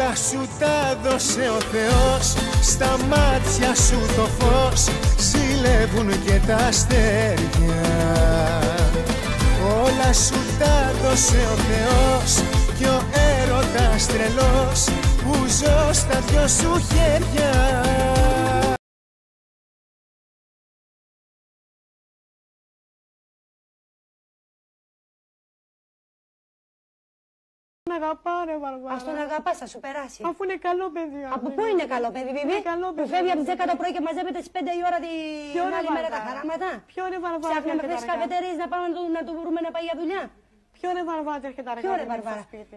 Όλα σου τα δώσε ο Θεός, στα μάτια σου το φως ζηλεύουν και τα αστέρια. Όλα σου τα δώσε ο Θεός κι ο έρωτας τρελός που ζω στα δυο σου χέρια. Τον αγαπάω, ρε Βαρβάρα. Ας τον αγαπάς, θα σου περάσει. Αφού είναι καλό παιδί. Από πού είναι καλό παιδί, Βιβί? Που φεύγει από τις 10 το πρωί και μαζεύεται στις 5 η ώρα την άλλη μέρα τα χαράματα. Ποιο είναι Βαρβάρα? Ψάχνουμε χθες καφετερίες να πάμε να του βρούμε να πάει για δουλειά. Ποιο είναι Βαρβάρα έρχεται αργά στο σπίτι?